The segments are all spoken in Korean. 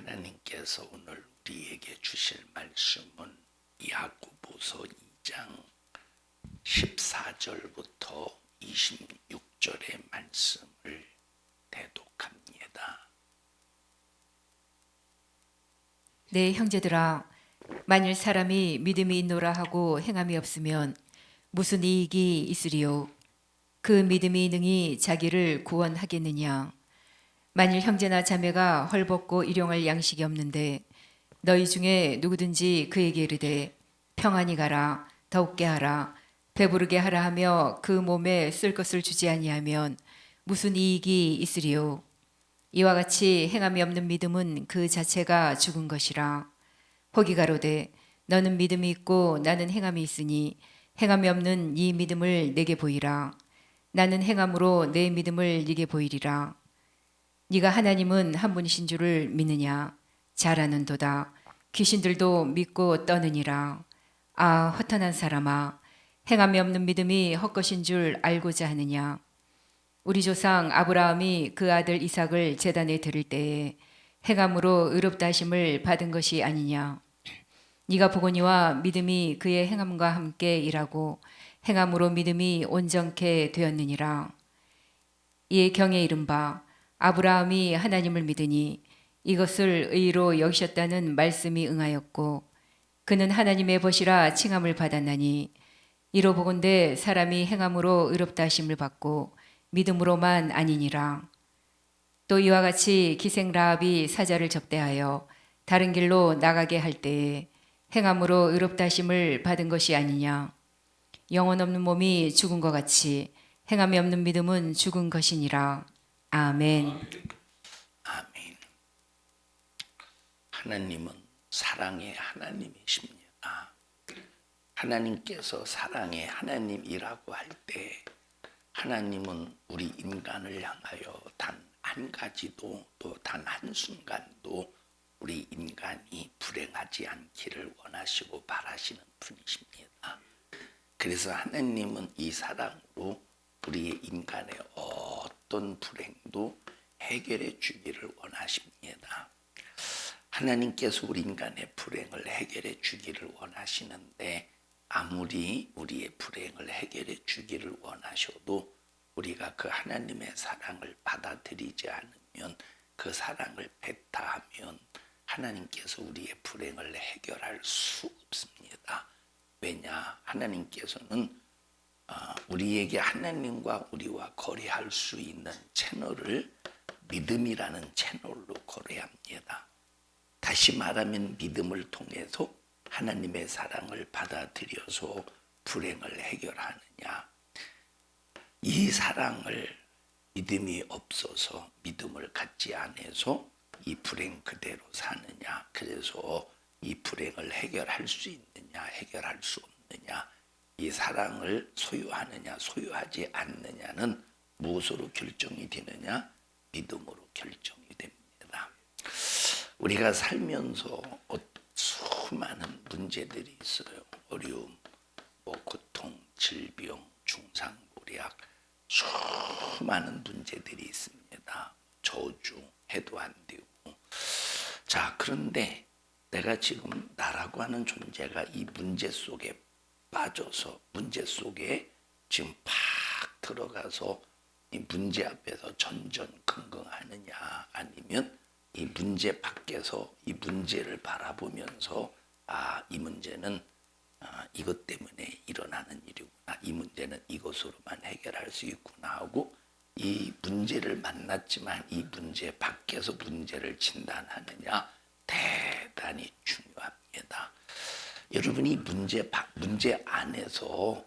하나님께서 오늘 우리에게 주실 말씀은 야고보서 2장 14절부터 26절의 말씀을 대독합니다. 내 형제들아, 만일 사람이 믿음이 있노라 하고 행함이 없으면 무슨 이익이 있으리요? 그 믿음이 능히 자기를 구원하겠느냐? 만일 형제나 자매가 헐벗고 일용할 양식이 없는데 너희 중에 누구든지 그에게 이르되 평안히 가라, 더욱게 하라, 배부르게 하라 하며 그 몸에 쓸 것을 주지 아니하면 무슨 이익이 있으리요? 이와 같이 행함이 없는 믿음은 그 자체가 죽은 것이라. 혹이 가로되 너는 믿음이 있고 나는 행함이 있으니 행함이 없는 이 믿음을 내게 보이라. 나는 행함으로 내 믿음을 네게 보이리라. 네가 하나님은 한 분이신 줄을 믿느냐? 잘 아는도다. 귀신들도 믿고 떠느니라. 아, 허탄한 사람아, 행함이 없는 믿음이 헛것인 줄 알고자 하느냐? 우리 조상 아브라함이 그 아들 이삭을 제단에 드릴 때에 행함으로 의롭다 하심을 받은 것이 아니냐? 네가 보거니와 믿음이 그의 행함과 함께 일하고 행함으로 믿음이 온전케 되었느니라. 이에 경에 이른바 아브라함이 하나님을 믿으니 이것을 의로 여기셨다는 말씀이 응하였고 그는 하나님의 벗이라 칭함을 받았나니 이로 보건대 사람이 행함으로 의롭다 하심을 받고 믿음으로만 아니니라. 또 이와 같이 기생 라합이 사자를 접대하여 다른 길로 나가게 할 때에 행함으로 의롭다 하심을 받은 것이 아니냐. 영혼 없는 몸이 죽은 것 같이 행함이 없는 믿음은 죽은 것이니라. 아멘. 아멘. 하나님은 사랑의 하나님이십니다. 하나님께서 사랑의 하나님이라고 할 때 하나님은 우리 인간을 향하여 단 한 가지도 또 단 한순간도 우리 인간이 불행하지 않기를 원하시고 바라시는 분이십니다. 그래서 하나님은 이 사랑으로 우리의 인간의 어떤 불행도 해결해 주기를 원하십니다. 하나님께서 우리 인간의 불행을 해결해 주기를 원하시는데 아무리 우리의 불행을 해결해 주기를 원하셔도 우리가 그 하나님의 사랑을 받아들이지 않으면 그 사랑을 배타하면 하나님께서 우리의 불행을 해결할 수 없습니다. 왜냐? 하나님께서는 우리에게 하나님과 우리와 거래할 수 있는 채널을 믿음이라는 채널로 거래합니다. 다시 말하면 믿음을 통해서 하나님의 사랑을 받아들여서 불행을 해결하느냐, 이 사랑을 믿음이 없어서 믿음을 갖지 않아서 이 불행 그대로 사느냐, 그래서 이 불행을 해결할 수 있느냐 해결할 수 없느냐, 이 사랑을 소유하느냐 소유하지 않느냐는 무엇으로 결정이 되느냐? 믿음으로 결정이 됩니다. 우리가 살면서 수많은 문제들이 있어요. 어려움, 고통, 질병, 중상모략, 수많은 문제들이 있습니다. 저주, 해도 안 되고. 자, 그런데 내가 지금 나라고 하는 존재가 이 문제 속에 빠져서 문제 속에 지금 팍 들어가서 이 문제 앞에서 전전긍긍하느냐, 아니면 이 문제 밖에서 이 문제를 바라보면서 이 문제는 이것 때문에 일어나는 일이구나, 이 문제는 이것으로만 해결할 수 있구나 하고 이 문제를 만났지만 이 문제 밖에서 문제를 진단하느냐, 대단히 중요합니다. 여러분이 문제 안에서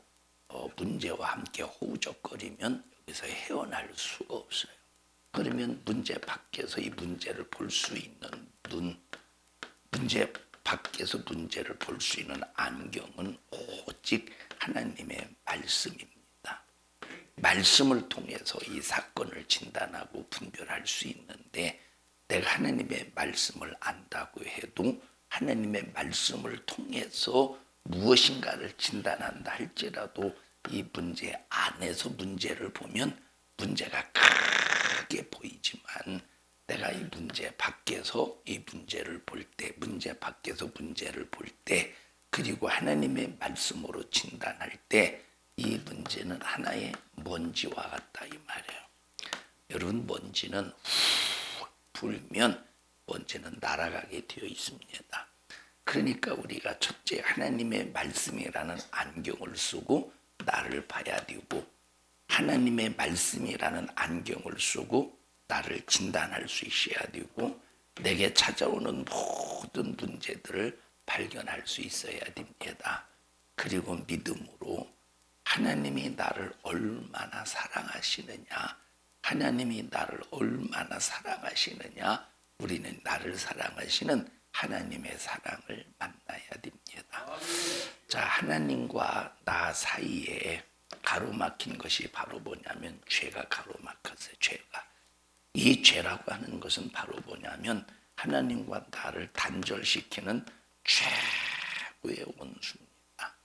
문제와 함께 호우적거리면 여기서 헤어날 수가 없어요. 그러면 문제 밖에서 이 문제를 볼 수 있는 눈, 문제 밖에서 문제를 볼 수 있는 안경은 오직 하나님의 말씀입니다. 말씀을 통해서 이 사건을 진단하고 분별할 수 있는데, 내가 하나님의 말씀을 안다고 해도 하나님의 말씀을 통해서 무엇인가를 진단한다 할지라도 이 문제 안에서 문제를 보면 문제가 크게 보이지만 내가 이 문제 밖에서 안에서 이 문제를 볼 때, 문제 밖에서 문제를 볼 때, 그리고 하나님의 말씀으로 진단할 때 이 문제는 하나의 먼지와 같다 이 말이에요. 여러분, 먼지는 훅 불면 먼지는 날아가게 되어 있습니다. 그러니까 우리가 첫째 하나님의 말씀이라는 안경을 쓰고 나를 봐야 되고, 하나님의 말씀이라는 안경을 쓰고 나를 진단할 수 있어야 되고, 내게 찾아오는 모든 문제들을 발견할 수 있어야 됩니다. 그리고 믿음으로 하나님이 나를 얼마나 사랑하시느냐, 하나님이 나를 얼마나 사랑하시느냐, 우리는 나를 사랑하시는 하나님의 사랑을 만나야 됩니다. 자, 하나님과 나 사이에 가로막힌 것이 바로 뭐냐면 죄가 가로막혔어요. 죄가. 이 죄라고 하는 것은 바로 뭐냐면 하나님과 나를 단절시키는 최고의 원수입니다.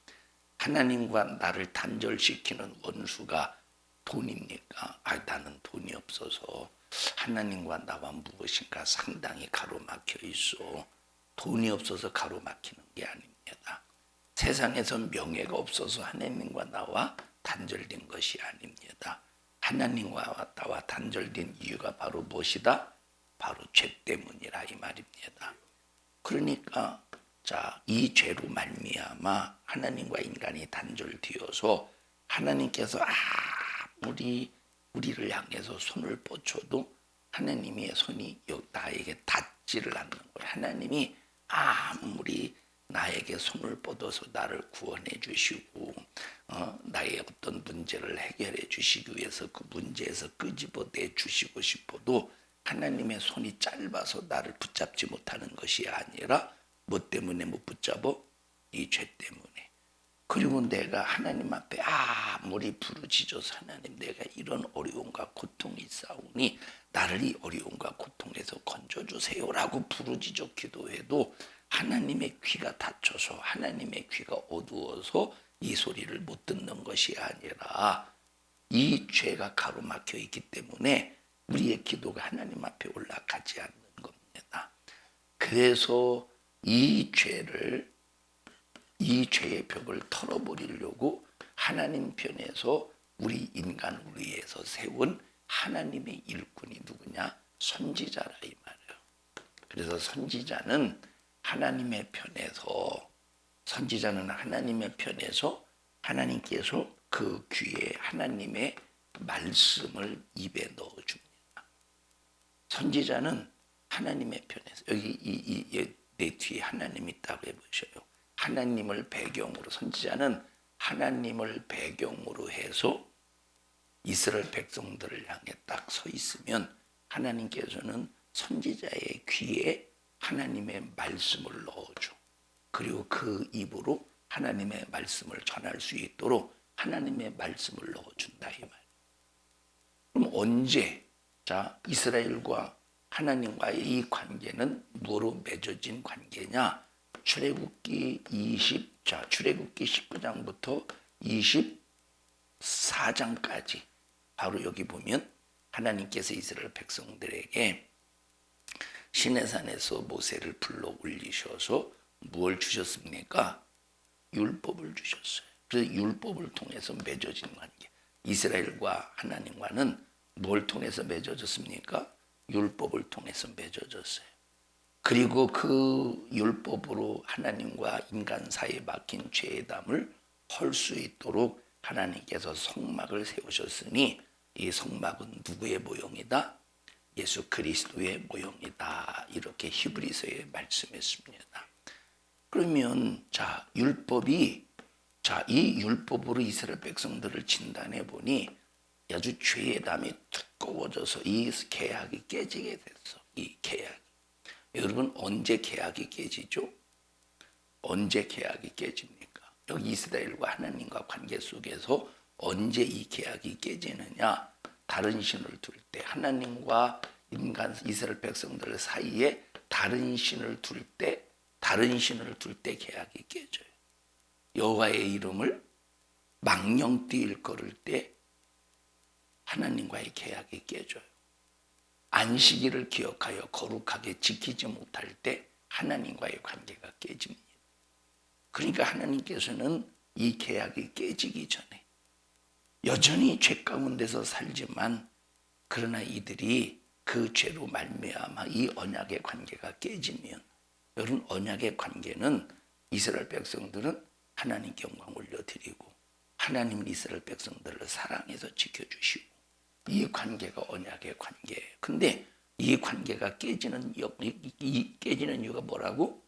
하나님과 나를 단절시키는 원수가 돈입니까? 나는 돈이 없어서 하나님과 나와 무엇인가 상당히 가로막혀 있어. 돈이 없어서 가로막히는 게 아닙니다. 세상에서 명예가 없어서 하나님과 나와 단절된 것이 아닙니다. 하나님과 나와 단절된 이유가 바로 무엇이다? 바로 죄 때문이라 이 말입니다. 그러니까 자, 이 죄로 말미암아 하나님과 인간이 단절되어서 하나님께서 우리를 향해서 손을 뻗쳐도 하나님의 손이 나에게 닿지를 않는 거예요. 하나님이 아무리 나에게 손을 뻗어서 나를 구원해 주시고 나의 어떤 문제를 해결해 주시기 위해서 그 문제에서 끄집어내 주시고 싶어도 하나님의 손이 짧아서 나를 붙잡지 못하는 것이 아니라 뭐 때문에 못 붙잡어? 이 죄 때문에. 그리고 내가 하나님 앞에 아무리 부르짖어서 하나님 내가 이런 어려움과 고통이 있사오니 나를 이 어려움과 고통에서 건져주세요라고 부르짖어 기도해도 하나님의 귀가 닫혀서 하나님의 귀가 어두워서 이 소리를 못 듣는 것이 아니라 이 죄가 가로막혀 있기 때문에 우리의 기도가 하나님 앞에 올라가지 않는 겁니다. 그래서 이 죄의 벽을 털어버리려고 하나님 편에서 우리 인간을 위해서 세운 하나님의 일꾼이 누구냐? 선지자라 이 말이에요. 그래서 선지자는 하나님의 편에서 하나님께서 그 귀에 하나님의 말씀을 입에 넣어줍니다. 선지자는 하나님의 편에서 여기 내 뒤에 하나님이 있다고 해보셔요. 하나님을 배경으로 선지자는 하나님을 배경으로 해서 이스라엘 백성들을 향해 딱 서 있으면 하나님께서는 선지자의 귀에 하나님의 말씀을 넣어줘. 그리고 그 입으로 하나님의 말씀을 전할 수 있도록 하나님의 말씀을 넣어준다 이 말. 그럼 언제? 자, 이스라엘과 하나님과의 이 관계는 뭐로 맺어진 관계냐? 출애굽기 19장부터 24장까지 바로 여기 보면 하나님께서 이스라엘 백성들에게 시내산에서 모세를 불러 올리셔서 무엇을 주셨습니까? 율법을 주셨어요. 그래서 율법을 통해서 맺어진 관계. 이스라엘과 하나님과는 뭘 통해서 맺어졌습니까? 율법을 통해서 맺어졌어요. 그리고 그 율법으로 하나님과 인간 사이에 막힌 죄의 담을 헐 수 있도록 하나님께서 성막을 세우셨으니 이 성막은 누구의 모형이다? 예수 그리스도의 모형이다. 이렇게 히브리서에 말씀했습니다. 그러면 이 율법으로 이스라엘 백성들을 진단해 보니 아주 죄의 담이 두꺼워져서 이 계약이 깨지게 됐어. 이 계약. 여러분 언제 계약이 깨지죠? 언제 계약이 깨집니까? 여기 이스라엘과 하나님과 관계 속에서 언제 이 계약이 깨지느냐? 다른 신을 둘 때, 하나님과 인간 이스라엘 백성들 사이에 다른 신을 둘 때 계약이 깨져요. 여호와의 이름을 망령띠 일컬을 때 하나님과의 계약이 깨져요. 안식일을 기억하여 거룩하게 지키지 못할 때 하나님과의 관계가 깨집니다. 그러니까 하나님께서는 이 계약이 깨지기 전에 여전히 죄 가운데서 살지만 그러나 이들이 그 죄로 말미암아 이 언약의 관계가 깨지면, 여러분, 언약의 관계는 이스라엘 백성들은 하나님께 영광 올려드리고 하나님은 이스라엘 백성들을 사랑해서 지켜주시고 이 관계가 언약의 관계예요. 근데 이 관계가 깨지는 이유가 뭐라고?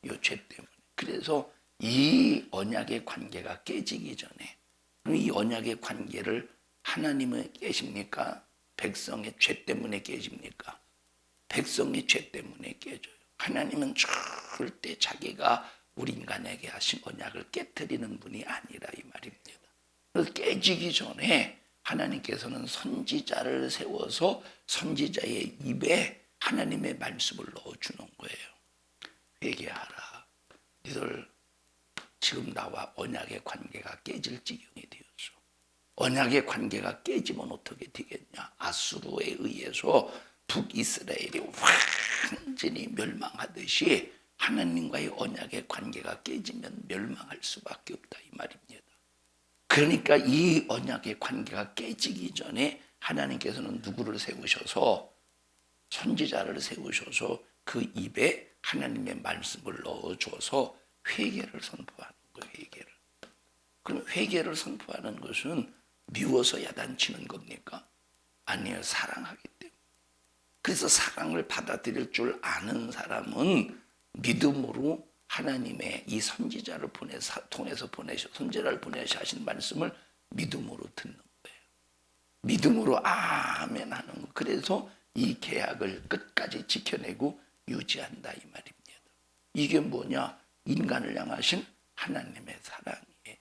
이 죄 때문에. 그래서 이 언약의 관계가 깨지기 전에, 이 언약의 관계를 하나님은 깨십니까? 백성의 죄 때문에 깨집니까? 백성의 죄 때문에 깨져요. 하나님은 절대 자기가 우리 인간에게 하신 언약을 깨트리는 분이 아니라 이 말입니다. 그래서 깨지기 전에 하나님께서는 선지자를 세워서 선지자의 입에 하나님의 말씀을 넣어주는 거예요. 회개하라. 너희들 지금 나와 언약의 관계가 깨질 지경이 되었어. 언약의 관계가 깨지면 어떻게 되겠냐? 아수르에 의해서 북이스라엘이 완전히 멸망하듯이 하나님과의 언약의 관계가 깨지면 멸망할 수밖에 없다 이 말입니다. 그러니까 이 언약의 관계가 깨지기 전에 하나님께서는 누구를 세우셔서, 선지자를 세우셔서 그 입에 하나님의 말씀을 넣어줘서 회개를 선포하는 거예요. 회개를. 그럼 회개를 선포하는 것은 미워서 야단치는 겁니까? 아니에요. 사랑하기 때문에. 그래서 사랑을 받아들일 줄 아는 사람은 믿음으로 하나님의 이 선지자를 통해서 선지자를 보내셔 하신 말씀을 믿음으로 듣는 거예요. 믿음으로 아멘 하는 거. 그래서 이 계약을 끝까지 지켜내고 유지한다 이 말입니다. 이게 뭐냐? 인간을 향하신 하나님의 사랑이에요.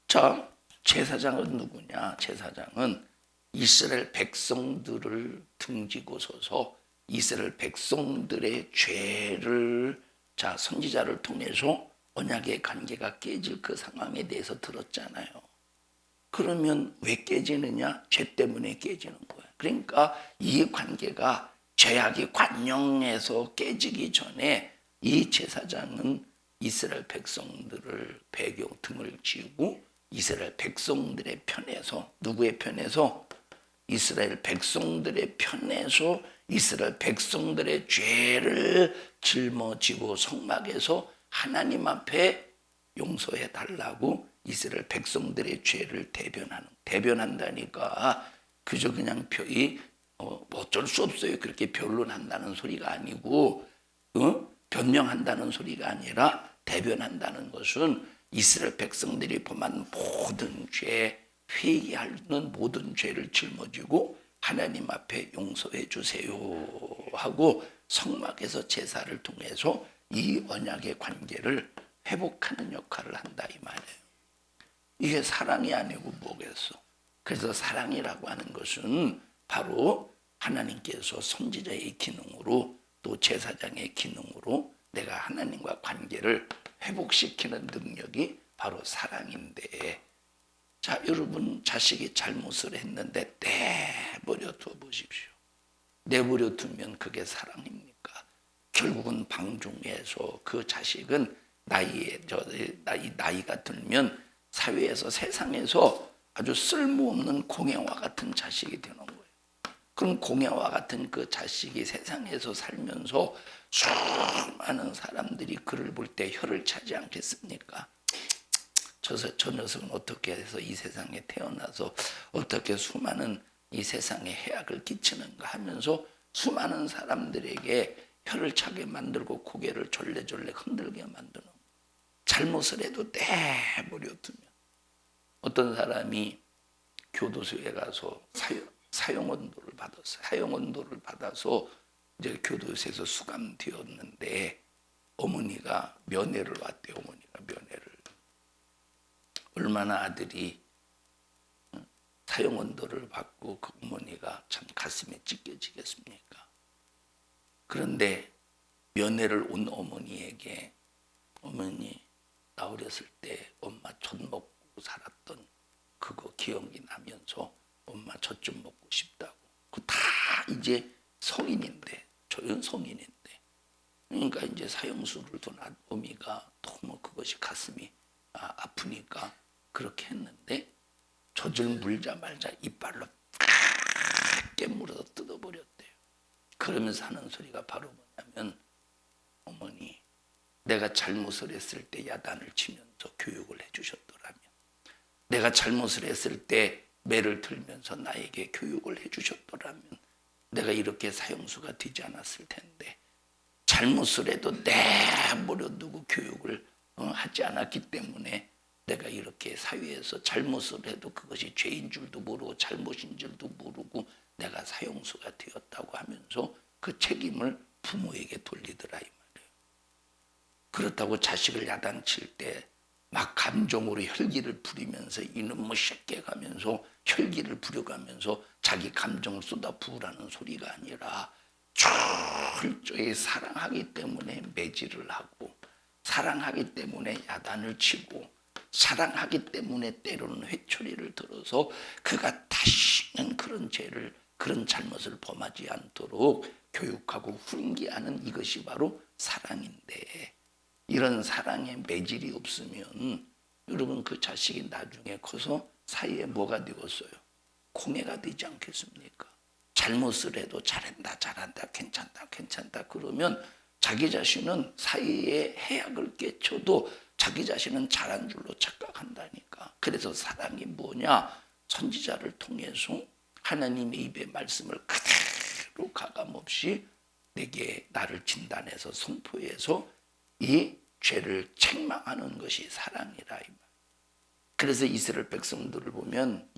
자, 제사장은 누구냐? 제사장은 이스라엘 백성들을 등지고 서서 이스라엘 백성들의 죄를 선지자를 통해서 언약의 관계가 깨질 그 상황에 대해서 들었잖아요. 그러면 왜 깨지느냐? 죄 때문에 깨지는 거예요. 그러니까 이 관계가 죄악이 관영해서 깨지기 전에 이 제사장은 이스라엘 백성들을 배경 등을 지우고 이스라엘 백성들의 편에서, 누구의 편에서? 이스라엘 백성들의 편에서 이스라엘 백성들의 죄를 짊어지고 성막에서 하나님 앞에 용서해 달라고 이스라엘 백성들의 죄를 대변한다니까. 그저 그냥 어쩔 수 없어요 그렇게 변론한다는 소리가 아니고, 변명한다는 소리가 아니라 대변한다는 것은 이스라엘 백성들이 범한 모든 죄, 회개하는 모든 죄를 짊어지고 하나님 앞에 용서해 주세요 하고 성막에서 제사를 통해서 이 언약의 관계를 회복하는 역할을 한다 이 말이에요. 이게 사랑이 아니고 뭐겠어? 그래서 사랑이라고 하는 것은 바로 하나님께서 선지자의 기능으로 또 제사장의 기능으로 내가 하나님과 관계를 회복시키는 능력이 바로 사랑인데, 자, 여러분 자식이 잘못을 했는데 내버려 둬 보십시오. 내버려 두면 그게 사랑입니까? 결국은 방종해서 그 자식은 나이가 들면 사회에서, 세상에서 아주 쓸모없는 공예와 같은 자식이 되는 거예요. 그럼 공예와 같은 그 자식이 세상에서 살면서 수많은 사람들이 그를 볼 때 혀를 차지 않겠습니까? 저 녀석은 어떻게 해서 이 세상에 태어나서 어떻게 수많은 이 세상에 해악을 끼치는가 하면서 수많은 사람들에게 혀를 차게 만들고 고개를 졸래졸래 흔들게 만드는 거예요. 잘못을 해도 내버려 두면. 어떤 사람이 교도소에 가서 사형언도를 받았어요. 사형언도를 받아서 이제 교도소에서 수감되었는데 어머니가 면회를 왔대요. 어머니가 면회를. 얼마나 아들이 사형언도를 받고 그 어머니가 참 가슴에 찢겨지겠습니까? 그런데 면회를 온 어머니에게, 어머니 나 어렸을 때 엄마 젖 먹고 살았던 그거 기억이 나면서 엄마 젖 좀 먹고 싶다고. 그 다 이제 성인인데, 저는 성인인데, 그러니까 이제 사형수를 둔 어미가 너무 그것이 가슴이 아프니까 그렇게 했는데, 젖을 물자마자 이빨로 깨물어서 뜯어버렸대요. 그러면서 하는 소리가 바로 뭐냐면, 어머니, 내가 잘못을 했을 때 야단을 치면서 교육을 해주셨더라면, 내가 잘못을 했을 때 매를 들면서 나에게 교육을 해주셨더라면 내가 이렇게 사형수가 되지 않았을 텐데, 잘못을 해도 내버려 두고 교육을 하지 않았기 때문에 내가 이렇게 사회에서 잘못을 해도 그것이 죄인 줄도 모르고 잘못인 줄도 모르고 내가 사형수가 되었다고 하면서 그 책임을 부모에게 돌리더라 이 말이에요. 그렇다고 자식을 야단칠 때 막 감정으로 혈기를 부리면서 이놈의 새끼 가면서 혈기를 부려가면서 자기 감정을 쏟아 부으라는 소리가 아니라, 철저히 사랑하기 때문에 매질을 하고, 사랑하기 때문에 야단을 치고, 사랑하기 때문에 때로는 회초리를 들어서 그가 다시는 그런 죄를, 그런 잘못을 범하지 않도록 교육하고 훈계하는, 이것이 바로 사랑인데, 이런 사랑의 매질이 없으면 여러분 그 자식이 나중에 커서 사이에 뭐가 되었어요? 공해가 되지 않겠습니까? 잘못을 해도 잘한다 잘한다 괜찮다 괜찮다 그러면 자기 자신은 사이에 해악을 깨쳐도 자기 자신은 잘한 줄로 착각한다니까. 그래서 사랑이 뭐냐? 선지자를 통해서 하나님의 입의 말씀을 그대로 가감없이 내게 나를 진단해서 선포해서 이 죄를 책망하는 것이 사랑이라 이 말. 그래서 이스라엘 백성들을 보면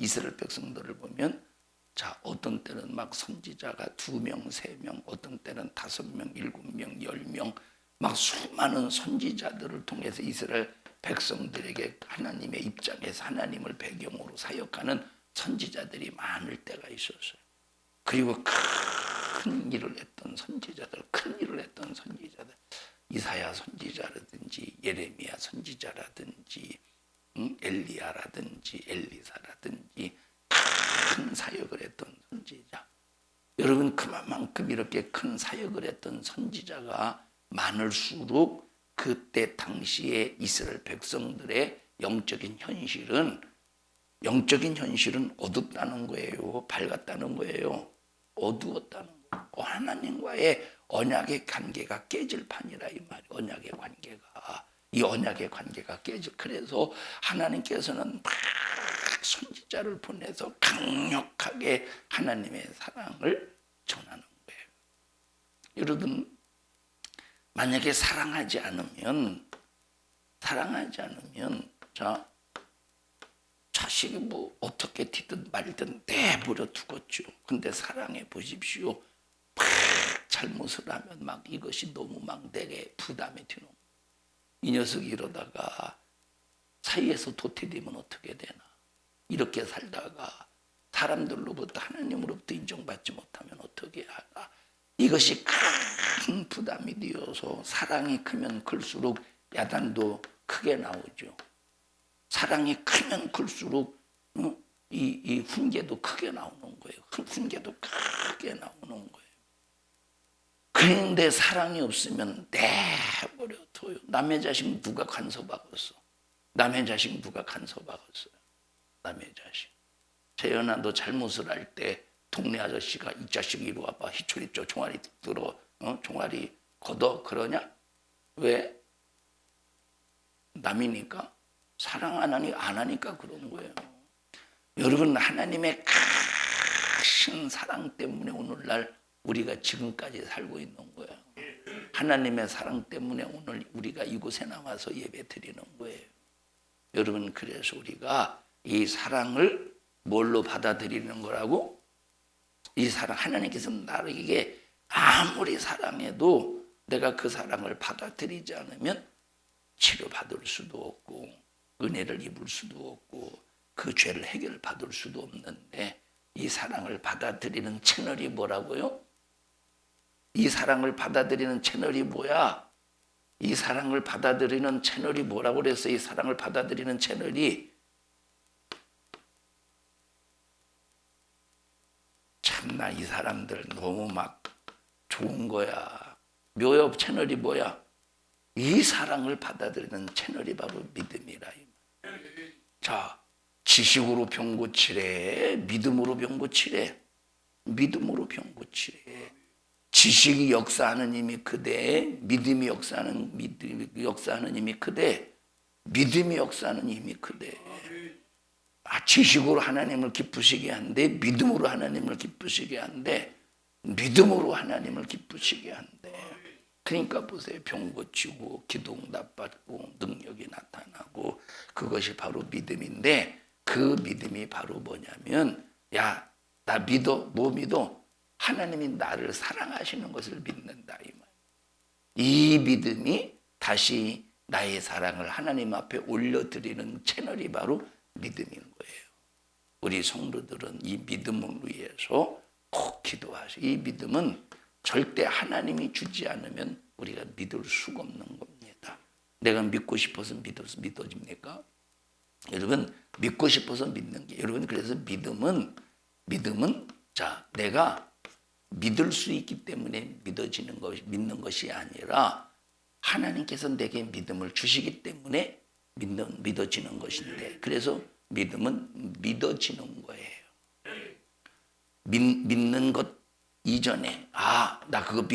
자, 어떤 때는 막 선지자가 2명, 3명, 어떤 때는 5명, 7명, 10명, 막 수많은 선지자들을 통해서 이스라엘 백성들에게 하나님의 입장에서 하나님을 배경으로 사역하는 선지자들이 많을 때가 있었어요. 그리고 큰 일을 했던 선지자들, 이사야 선지자라든지 예레미야 선지자라든지 엘리야라든지 엘리사라든지 큰 사역을 했던 선지자. 여러분, 그만큼 이렇게 큰 사역을 했던 선지자가 많을수록 그때 당시에 이스라엘 백성들의 영적인 현실은 어둡다는 거예요. 밝았다는 거예요. 어두웠다는 거예요. 하나님과의 언약의 관계가 깨질 판이라 이 말이에요. 이 언약의 관계가 깨질. 그래서 하나님께서는 막 선지자를 보내서 강력하게 하나님의 사랑을 전하는 거예요. 여러분, 만약에 사랑하지 않으면 자, 자식이 뭐 어떻게 튀든 말든 내버려 두겠죠. 근데 사랑해 보십시오. 막 잘못을 하면 막 이것이 너무 막 내게 부담이 되는 거예요. 이 녀석이 이러다가 사이에서 도태되면 어떻게 되나. 이렇게 살다가 사람들로부터 하나님으로부터 인정받지 못하면 어떻게 할까. 이것이 큰 부담이 되어서 사랑이 크면 클수록 야단도 크게 나오죠. 사랑이 크면 클수록 이 훈계도 크게 나오는 거예요. 훈계도 크게 나오는 거예요. 그런데 사랑이 없으면 내버려 둬요. 남의 자식 누가 간섭하겠어? 남의 자식. 재현아, 너 잘못을 할 때 동네 아저씨가 이 자식 이리 와봐. 희철이 쪽 종아리 들어. 종아리 걷어. 그러냐? 왜? 남이니까? 사랑 안 하니까 그런 거예요. 여러분, 하나님의 큰 사랑 때문에 오늘날 우리가 지금까지 살고 있는 거예요. 하나님의 사랑 때문에 오늘 우리가 이곳에 나와서 예배 드리는 거예요. 여러분, 그래서 우리가 이 사랑을 뭘로 받아들이는 거라고? 이 사랑, 하나님께서 나에게 아무리 사랑해도 내가 그 사랑을 받아들이지 않으면 치료받을 수도 없고 은혜를 입을 수도 없고 그 죄를 해결받을 수도 없는데, 이 사랑을 받아들이는 채널이 뭐라고요? 이 사랑을 받아들이는 채널이 뭐야? 이 사랑을 받아들이는 채널이 뭐라고 그랬어? 이 사랑을 받아들이는 채널이 참 나 이 사람들 너무 막 좋은 거야. 묘협 채널이 뭐야? 이 사랑을 받아들이는 채널이 바로 믿음이라. 자, 지식으로 병 고치래, 믿음으로 병 고치래. 믿음으로 병 고치래. 지식이 역사하는 힘이 크되 믿음이 역사하는 힘이 크되 믿음이 역사하는 힘이 크되. 지식으로 하나님을 기쁘시게 한데 믿음으로 하나님을 기쁘시게 한데 믿음으로 하나님을 기쁘시게 한대. 그러니까 보세요. 병 고치고 기도응답 받고 능력이 나타나고 그것이 바로 믿음인데 그 믿음이 바로 뭐냐면 야, 나 믿어. 뭐 믿어? 하나님이 나를 사랑하시는 것을 믿는다 이 말. 이 믿음이 다시 나의 사랑을 하나님 앞에 올려드리는 채널이 바로 믿음인 거예요. 우리 성도들은 이 믿음을 위해서 꼭 기도하세요. 이 믿음은 절대 하나님이 주지 않으면 우리가 믿을 수가 없는 겁니다. 내가 믿고 싶어서 믿어집니까? 여러분 믿고 싶어서 믿는 게 여러분 그래서 믿음은 자 내가 믿을 수 있기 때문에 믿는 것이 아니라 하나님께서 내게 믿음을 주시기 때문에 믿어지는 것인데 그래서 믿음은 믿어지는 거예요. 믿는 것 이전에 나 그거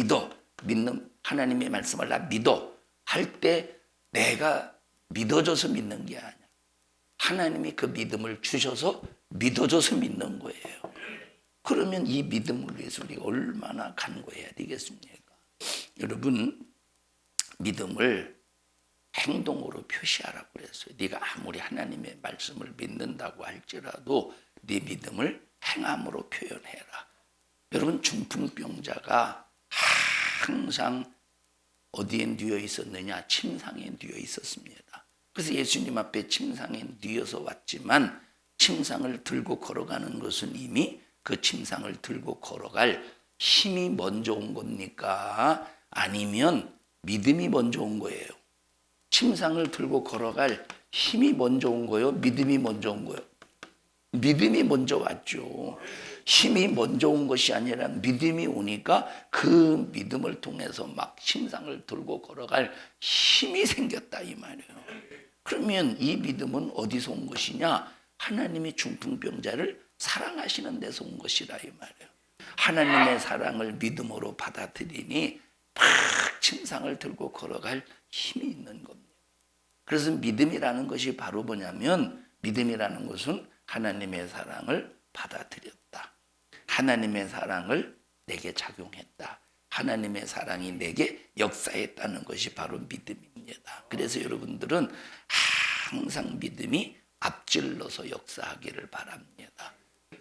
믿는 하나님의 말씀을 나 믿어 할 때 내가 믿어져서 믿는 게 아니야. 하나님이 그 믿음을 주셔서 믿어져서 믿는 거예요. 그러면 이 믿음을 위해서 우리가 얼마나 간구해야 되겠습니까? 여러분 믿음을 행동으로 표시하라고 그랬어요. 네가 아무리 하나님의 말씀을 믿는다고 할지라도 네 믿음을 행함으로 표현해라. 여러분 중풍병자가 항상 어디에 누워 있었느냐? 침상에 누워 있었습니다. 그래서 예수님 앞에 침상에 누워서 왔지만 침상을 들고 걸어가는 것은 이미 그 침상을 들고 걸어갈 힘이 먼저 온 겁니까? 아니면 믿음이 먼저 온 거예요? 침상을 들고 걸어갈 힘이 먼저 온 거예요? 믿음이 먼저 온 거예요? 믿음이 먼저 왔죠. 힘이 먼저 온 것이 아니라 믿음이 오니까 그 믿음을 통해서 막 침상을 들고 걸어갈 힘이 생겼다 이 말이에요. 그러면 이 믿음은 어디서 온 것이냐? 하나님이 중풍병자를 사랑하시는 데서 온 것이라 이 말이에요. 하나님의 사랑을 믿음으로 받아들이니 막 침상을 들고 걸어갈 힘이 있는 겁니다. 그래서 믿음이라는 것이 바로 뭐냐면 믿음이라는 것은 하나님의 사랑을 받아들였다. 하나님의 사랑을 내게 작용했다. 하나님의 사랑이 내게 역사했다는 것이 바로 믿음입니다. 그래서 여러분들은 항상 믿음이 앞질러서 역사하기를 바랍니다.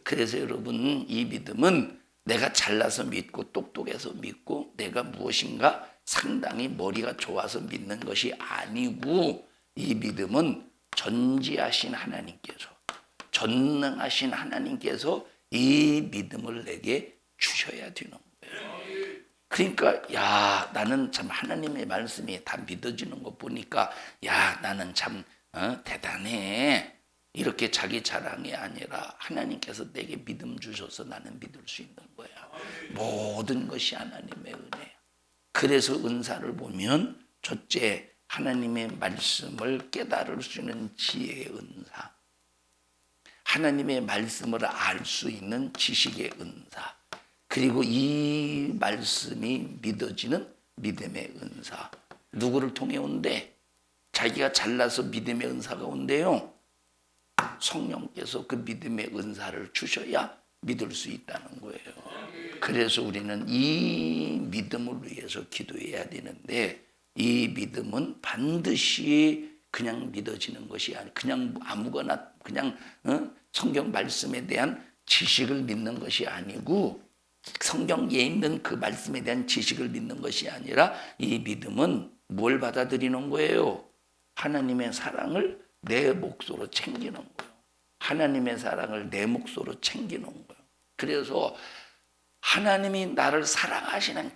그래서 여러분 이 믿음은 내가 잘나서 믿고 똑똑해서 믿고 내가 무엇인가 상당히 머리가 좋아서 믿는 것이 아니고 이 믿음은 전지하신 하나님께서 전능하신 하나님께서 이 믿음을 내게 주셔야 되는 거예요. 그러니까 나는 참 하나님의 말씀이 다 믿어지는 거 보니까 나는 참 대단해. 이렇게 자기 자랑이 아니라 하나님께서 내게 믿음 주셔서 나는 믿을 수 있는 거야. 모든 것이 하나님의 은혜야. 그래서 은사를 보면 첫째 하나님의 말씀을 깨달을 수 있는 지혜의 은사, 하나님의 말씀을 알 수 있는 지식의 은사, 그리고 이 말씀이 믿어지는 믿음의 은사. 누구를 통해 온대? 자기가 잘나서 믿음의 은사가 온대요. 성령께서 그 믿음의 은사를 주셔야 믿을 수 있다는 거예요. 그래서 우리는 이 믿음을 위해서 기도해야 되는데 이 믿음은 반드시 그냥 믿어지는 것이 아니라 그냥 아무거나 그냥 성경 말씀에 대한 지식을 믿는 것이 아니고 성경에 있는 그 말씀에 대한 지식을 믿는 것이 아니라 이 믿음은 뭘 받아들이는 거예요? 하나님의 사랑을 내 몫으로 챙기는 거예요. 하나님의 사랑을 내 몫으로 챙기는 거예요. 그래서 하나님이 나를 사랑하시는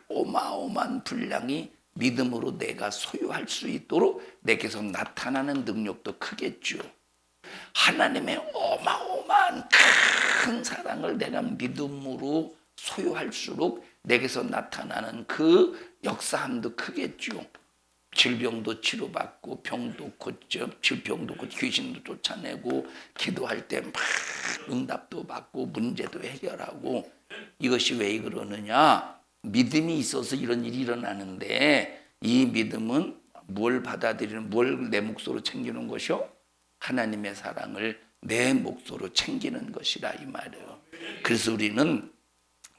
어마어마한 분량이 믿음으로 내가 소유할 수 있도록 내게서 나타나는 능력도 크겠죠. 하나님의 어마어마한 큰 사랑을 내가 믿음으로 소유할수록 내게서 나타나는 그 역사함도 크겠죠. 질병도 치료받고 병도 고쳐, 질병도 고쳐, 귀신도 쫓아내고 기도할 때 막 응답도 받고 문제도 해결하고. 이것이 왜 그러느냐? 믿음이 있어서 이런 일이 일어나는데, 이 믿음은 뭘 받아들이는, 뭘 내 몫으로 챙기는 것이요? 하나님의 사랑을 내 몫으로 챙기는 것이라 이 말이에요. 그래서 우리는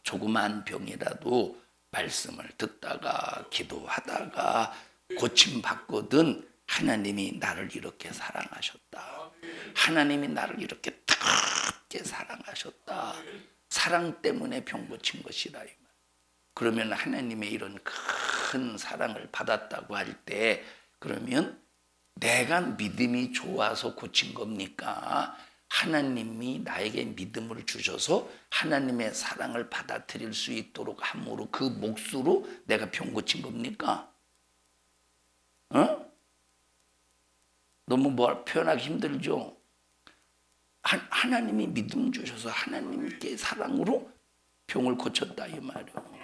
조그만 병이라도 말씀을 듣다가 기도하다가 고침받거든 하나님이 나를 이렇게 사랑하셨다. 하나님이 나를 이렇게 뜨겁게 사랑하셨다. 사랑 때문에 병 고친 것이다. 그러면 하나님의 이런 큰 사랑을 받았다고 할 때, 그러면 내가 믿음이 좋아서 고친 겁니까? 하나님이 나에게 믿음을 주셔서 하나님의 사랑을 받아들일 수 있도록 함으로 그 몫으로 내가 병 고친 겁니까? 너무 표현하기 힘들죠? 하나님이 믿음 주셔서 하나님께 사랑으로 병을 고쳤다 이 말이에요.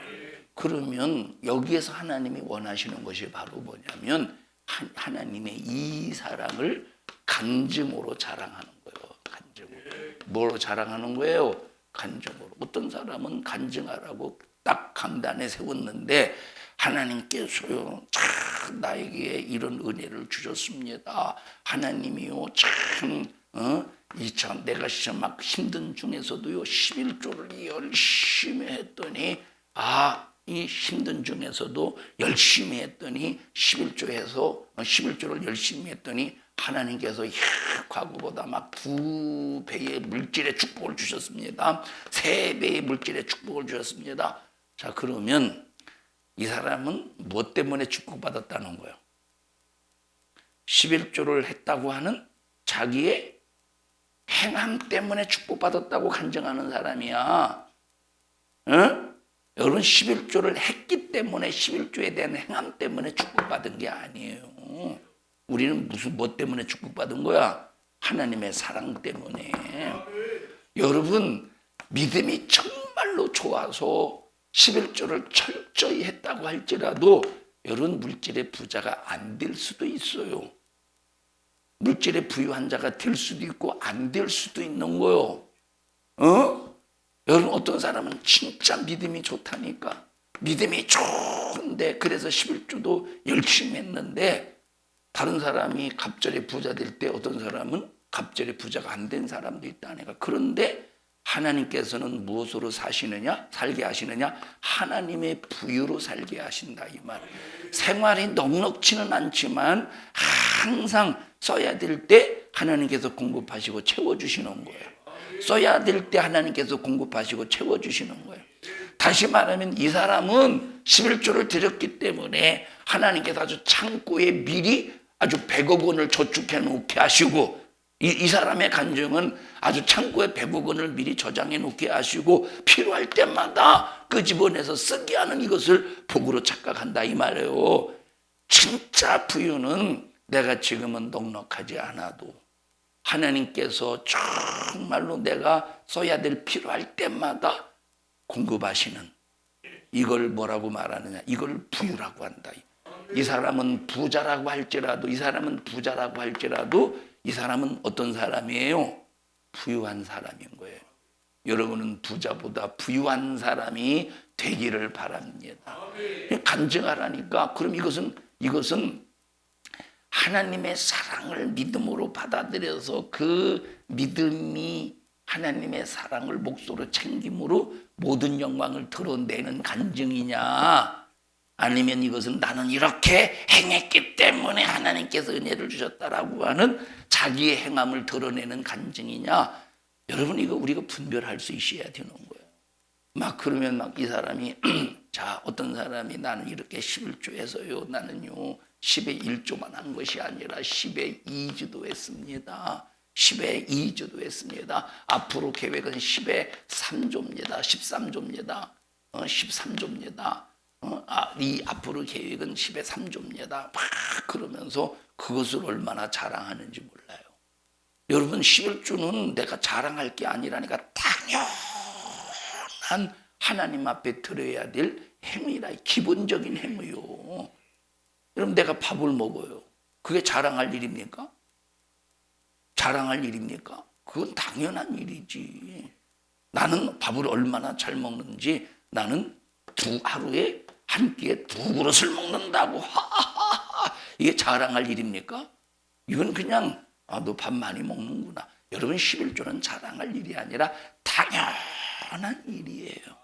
그러면 여기에서 하나님이 원하시는 것이 바로 뭐냐면, 하나님의 이 사랑을 간증으로 자랑하는 거예요. 간증으로. 뭐로 자랑하는 거예요? 간증으로. 어떤 사람은 간증하라고 딱 강단에 세웠는데, 하나님께서요 참 나에게 이런 은혜를 주셨습니다. 하나님이요 참 내가 막 힘든 중에서도요 11조를 열심히 했더니, 이 힘든 중에서도 열심히 했더니 11조를 열심히 했더니 하나님께서 과거보다 막 2배의 물질의 축복을 주셨습니다. 3배의 물질의 축복을 주셨습니다. 자, 그러면 이 사람은 무엇 때문에 축복받았다는 거예요? 11조를 했다고 하는 자기의 행함 때문에 축복받았다고 간증하는 사람이야. 여러분, 11조를 했기 때문에, 11조에 대한 행함 때문에 축복받은 게 아니에요. 우리는 무엇 때문에 축복받은 거야? 하나님의 사랑 때문에. 여러분, 믿음이 정말로 좋아서 11조를 철저히 했다고 할지라도 여러분 물질의 부자가 안 될 수도 있어요. 물질의 부유한 자가 될 수도 있고 안 될 수도 있는 거요. 여러분, 어떤 사람은 진짜 믿음이 좋다니까. 믿음이 좋은데 그래서 11조도 열심히 했는데, 다른 사람이 갑절에 부자 될 때 어떤 사람은 갑절에 부자가 안 된 사람도 있다니까. 그런데 하나님께서는 무엇으로 살게 하시느냐? 하나님의 부유로 살게 하신다 이 말. 생활이 넉넉지는 않지만 항상 써야 될 때 하나님께서 공급하시고 채워주시는 거예요. 써야 될 때 하나님께서 공급하시고 채워주시는 거예요. 다시 말하면 이 사람은 11조를 드렸기 때문에 하나님께서 아주 창고에 미리 아주 100억 원을 저축해 놓게 하시고, 이 사람의 간증은 아주 창고에 100억 원을 미리 저장해 놓게 하시고 필요할 때마다 끄집어내서 쓰게 하는 이것을 복으로 착각한다 이 말이에요. 진짜 부유는 내가 지금은 넉넉하지 않아도 하나님께서 정말로 내가 써야 될 필요할 때마다 공급하시는, 이걸 뭐라고 말하느냐? 이걸 부유라고 한다. 이 사람은 부자라고 할지라도 이 사람은 어떤 사람이에요? 부유한 사람인 거예요. 여러분은 부자보다 부유한 사람이 되기를 바랍니다. 간증하라니까. 그럼 이것은 하나님의 사랑을 믿음으로 받아들여서 그 믿음이 하나님의 사랑을 몫으로 챙김으로 모든 영광을 드러내는 간증이냐, 아니면 이것은 나는 이렇게 행했기 때문에 하나님께서 은혜를 주셨다라고 하는 자기의 행함을 드러내는 간증이냐. 여러분, 이거 우리가 분별할 수 있어야 되는 거예요. 막 그러면 막 이 사람이 자, 어떤 사람이 나는 이렇게 11조에서요 나는요 10의 1조만 한 것이 아니라 10의 2조도 했습니다. 10의 2조도 했습니다. 앞으로 계획은 10의 3조입니다. 13조입니다. 13조입니다. 이 앞으로 계획은 10의 3조입니다. 막 그러면서 그것을 얼마나 자랑하는지 몰라요. 여러분 11조는 내가 자랑할 게 아니라니까 당연한 하나님 앞에 드려야 될 행위라. 기본적인 행위요. 여러분 내가 밥을 먹어요. 그게 자랑할 일입니까? 자랑할 일입니까? 그건 당연한 일이지. 나는 밥을 얼마나 잘 먹는지, 나는 하루에 한 끼에 2그릇을 먹는다고. 이게 자랑할 일입니까? 이건 그냥 너 밥 많이 먹는구나. 여러분 11조는 자랑할 일이 아니라 당연한 일이에요.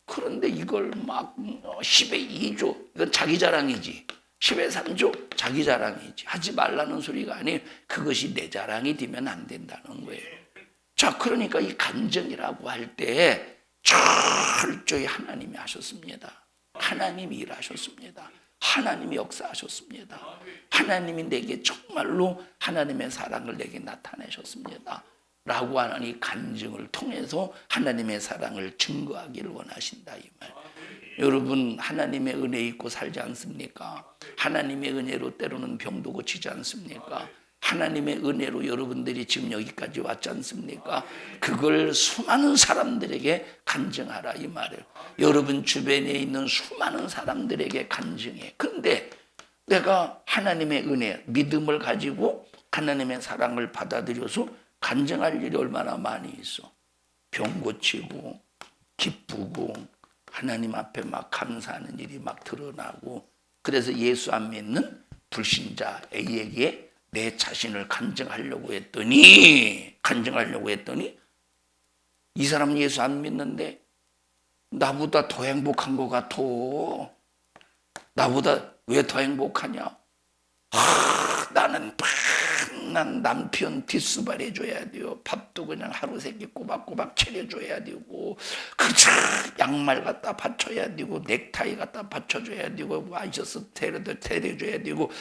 그런데 이걸 막 10의 2조 이건 자기 자랑이지. 10의 3조 자기 자랑이지. 하지 말라는 소리가 아니에요. 그것이 내 자랑이 되면 안 된다는 거예요. 자, 그러니까 이 간증이라고 할 때 철저히 하나님이 하셨습니다. 하나님이 일하셨습니다. 하나님이 역사하셨습니다. 하나님이 내게 정말로 하나님의 사랑을 내게 나타내셨습니다. 라고 하는 이 간증을 통해서 하나님의 사랑을 증거하기를 원하신다 이 말. 여러분 하나님의 은혜 있고 살지 않습니까? 하나님의 은혜로 때로는 병도 고치지 않습니까? 하나님의 은혜로 여러분들이 지금 여기까지 왔지 않습니까? 그걸 수많은 사람들에게 간증하라 이 말이에요. 여러분 주변에 있는 수많은 사람들에게 간증해. 근데 내가 하나님의 은혜, 믿음을 가지고 하나님의 사랑을 받아들여서 간증할 일이 얼마나 많이 있어. 병 고치고 기쁘고 하나님 앞에 막 감사하는 일이 막 드러나고. 그래서 예수 안 믿는 불신자 A에게 내 자신을 간증하려고 했더니 이 사람은 예수 안 믿는데 나보다 더 행복한 것 같아. 나보다 왜 더 행복하냐? 나는 난 남편 뒷수발 해줘야 돼요. 밥도 그냥 하루 세끼 꼬박꼬박 차려줘야 되고, 그저 양말 갖다 받쳐야 되고, 넥타이 갖다 받쳐줘야 되고, 와이셔츠 데려줘야 되고.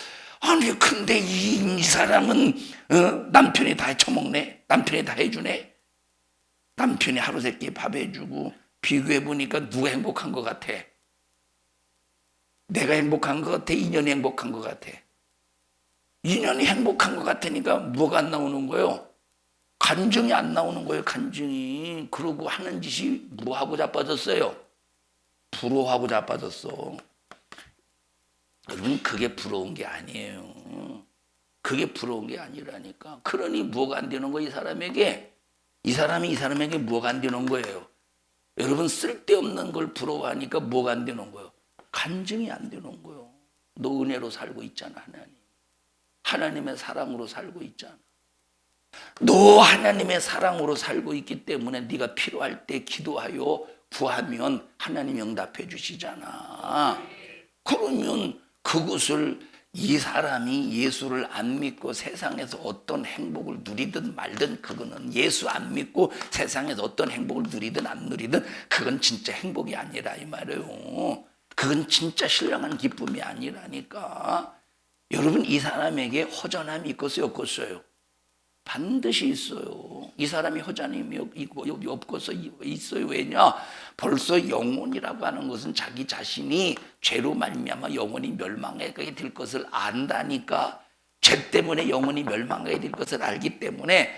아니 근데 이 사람은 남편이 다 처먹네. 남편이 다 해주네. 남편이 하루 세끼 밥 해주고. 비교해보니까 누가 행복한 것 같아? 내가 행복한 것 같아? 인연이 행복한 것 같아? 인연이 행복한 것 같으니까 뭐가 안 나오는 거예요? 간증이 안 나오는 거예요. 간증이. 그러고 하는 짓이 뭐하고 자빠졌어요? 부러워하고 자빠졌어. 여러분 그게 부러운 게 아니에요. 그게 부러운 게 아니라니까. 그러니 뭐가 안 되는 거예요? 이 사람에게 뭐가 안 되는 거예요? 여러분 쓸데없는 걸 부러워하니까 뭐가 안 되는 거예요? 간증이 안 되는 거예요. 너 은혜로 살고 있잖아. 하나님의 사랑으로 살고 있잖아. 너 하나님의 사랑으로 살고 있기 때문에 네가 필요할 때 기도하여 구하면 하나님이 응답해 주시잖아. 그러면 그것을 이 사람이 예수를 안 믿고 세상에서 어떤 행복을 누리든 말든 그거는 예수 안 믿고 세상에서 어떤 행복을 누리든 안 누리든 그건 진짜 행복이 아니라 이 말이에요. 그건 진짜 신령한 기쁨이 아니라니까. 여러분 이 사람에게 허전함이 있겠어요? 없겠어요? 반드시 있어요. 이 사람이 허전함이 없겠어 있어요. 왜냐? 벌써 영혼이라고 하는 것은 자기 자신이 죄로 말미암아 영혼이 멸망하게 될 것을 안다니까. 죄 때문에 영혼이 멸망하게 될 것을 알기 때문에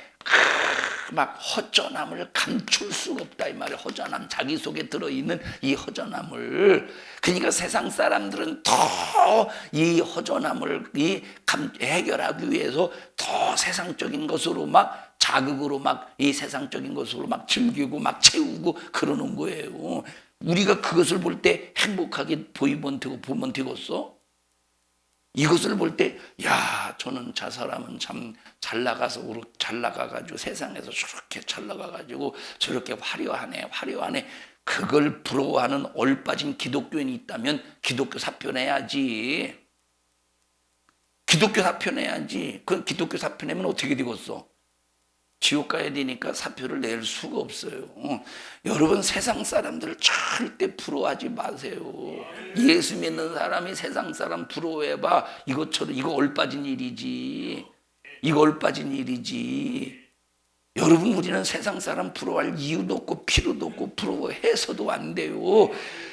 막 허전함을 감출 수가 없다 이 말이에요. 허전함, 자기 속에 들어있는 이 허전함을. 그러니까 세상 사람들은 더 이 허전함을 해결하기 위해서 더 세상적인 것으로 막 자극으로 막 이 세상적인 것으로 막 즐기고 막 채우고 그러는 거예요. 우리가 그것을 볼 때 행복하게 보면 되겠어? 이것을 볼 때, 야, 저는 저 사람은 참 잘 나가가지고 세상에서 저렇게 잘 나가가지고 저렇게 화려하네. 그걸 부러워하는 얼빠진 기독교인이 있다면 기독교 사표내야지. 그 기독교 사표내면 어떻게 되겠어? 지옥 가야 되니까 사표를 낼 수가 없어요. 여러분 세상 사람들을 절대 부러워하지 마세요. 예수 믿는 사람이 세상 사람 부러워해봐. 이거 얼빠진 일이지. 여러분 우리는 세상 사람 부러워할 이유도 없고 필요도 없고 부러워해서도 안 돼요.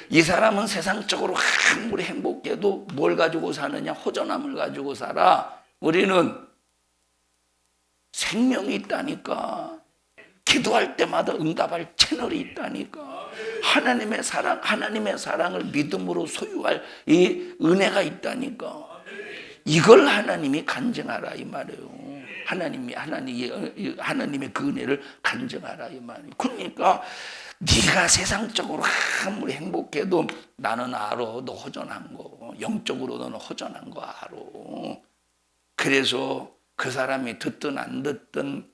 이 사람은 세상적으로 아무리 행복해도 뭘 가지고 사느냐? 허전함을 가지고 살아. 우리는 생명이 있다니까. 기도할 때마다 응답할 채널이 있다니까. 하나님의 사랑을 믿음으로 소유할 이 은혜가 있다니까. 이걸 하나님이 간증하라 이 말이에요. 하나님의 그 은혜를 간증하라 이 말이에요. 그러니까 네가 세상적으로 아무리 행복해도 나는 알아. 너 허전한 거. 영적으로 너는 허전한 거 알아. 그래서 그 사람이 듣든 안 듣든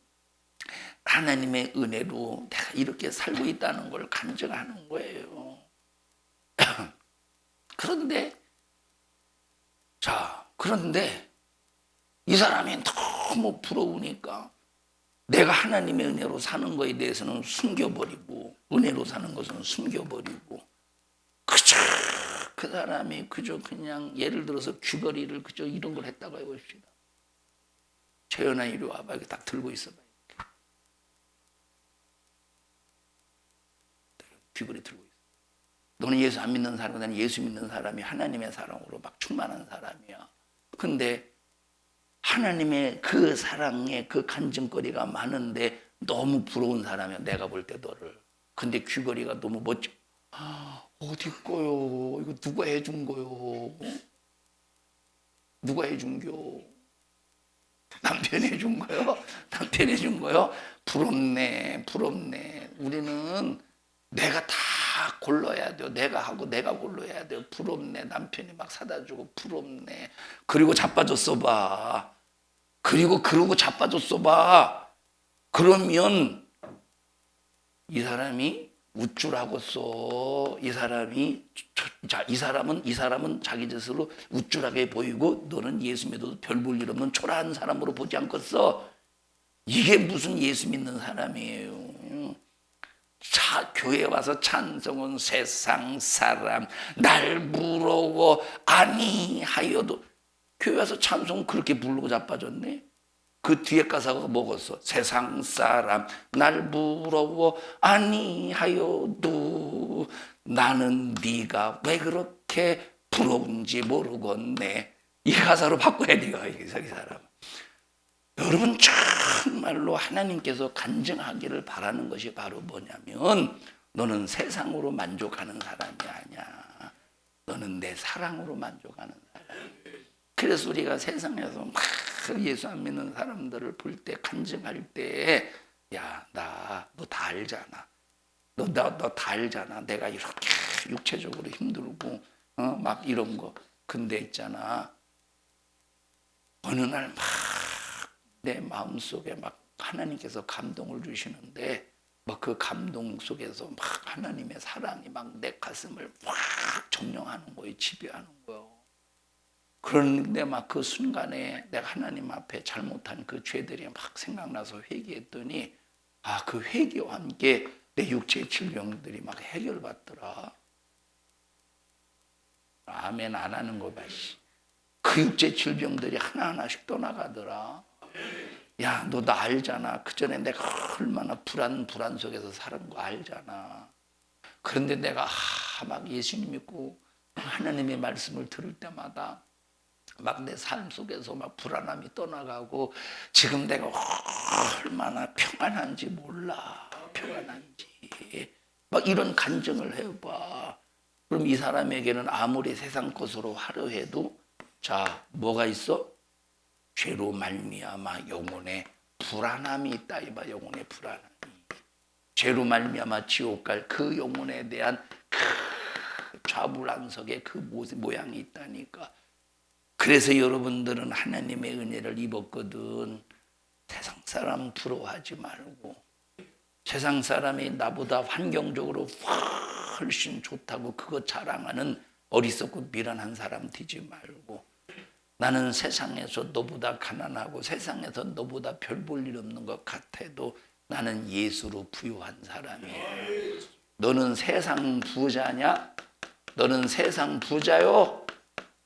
하나님의 은혜로 내가 이렇게 살고 있다는 걸 간증하는 거예요. 그런데 이 사람이 너무 부러우니까 내가 하나님의 은혜로 사는 거에 대해서는 숨겨버리고, 은혜로 사는 것은 숨겨버리고, 그 사람이 그냥 예를 들어서 귀걸이를 이런 걸 했다고 해봅시다. 재현아 이리 와봐. 이렇게 딱 들고 있어봐. 귀걸이 들고 있어. 너는 예수 안 믿는 사람이고 나는 예수 믿는 사람이 하나님의 사랑으로 막 충만한 사람이야. 근데 하나님의 그 사랑에 그 간증거리가 많은데 너무 부러운 사람이야. 내가 볼 때 너를. 근데 귀걸이가 너무 멋져. 어디 거요? 이거 누가 해준 거요? 누가 해준겨? 남편이 해준 거요? 남편이 해준 거요? 부럽네. 우리는 내가 다 골라야 돼요. 내가 하고 내가 골라야 돼요. 부럽네. 남편이 막 사다 주고 부럽네. 그리고 자빠졌어 봐. 그러고 자빠졌어 봐. 그러면 이 사람이 우쭐하겠어. 이 사람은 자기 스스로 우쭐하게 보이고 너는 예수 믿어도 별 볼 일 없는 초라한 사람으로 보지 않겠어. 이게 무슨 예수 믿는 사람이에요. 교회 와서 찬송은 세상 사람 날 부러워 아니하여도, 교회 와서 찬송 그렇게 부르고 자빠졌네. 그 뒤에 가사가 뭐겠어? 세상 사람 날 부러워 아니하여도 나는 네가 왜 그렇게 부러운지 모르겠네. 이 가사로 바꿔야 돼요. 이 사람. 여러분 정말로 하나님께서 간증하기를 바라는 것이 바로 뭐냐면, 너는 세상으로 만족하는 사람이 아니야. 너는 내 사랑으로 만족하는 사람. 그래서 우리가 세상에서 막 예수 안 믿는 사람들을 볼 때, 간증할 때, 야, 너 다 알잖아. 너 다 알잖아. 내가 이렇게 육체적으로 힘들고 막 이런 거. 근데 있잖아, 어느 날 막 내 마음속에 막 하나님께서 감동을 주시는데, 막 그 감동 속에서 막 하나님의 사랑이 막 내 가슴을 확 점령하는 거예요. 지배하는 거예요. 그런데 막 그 순간에 내가 하나님 앞에 잘못한 그 죄들이 막 생각나서 회개했더니, 그 회개와 함께 내 육체의 질병들이 막 해결받더라. 아멘 안 하는 거 봐. 그 육체 질병들이 하나하나씩 떠나가더라. 야, 너 나 알잖아. 그 전에 내가 얼마나 불안 속에서 살은 거 알잖아. 그런데 내가 막 예수님 믿고 하나님의 말씀을 들을 때마다 막 내 삶 속에서 막 불안함이 떠나가고, 지금 내가 얼마나 평안한지 몰라. 평안한지. 막 이런 간증을 해봐. 그럼 이 사람에게는 아무리 세상 것으로 하려 해도, 자, 뭐가 있어? 죄로 말미암아 영혼에 불안함이 있다. 이봐, 영혼의 불안함이. 죄로 말미암아 지옥 갈 그 영혼에 대한 그 좌불안석의 그 모양이 있다니까. 그래서 여러분들은 하나님의 은혜를 입었거든. 세상 사람 부러워하지 말고, 세상 사람이 나보다 환경적으로 훨씬 좋다고 그거 자랑하는 어리석고 미련한 사람 되지 말고, 나는 세상에서 너보다 가난하고 세상에서 너보다 별 볼 일 없는 것 같아도 나는 예수로 부유한 사람이에요. 너는 세상 부자냐? 너는 세상 부자요?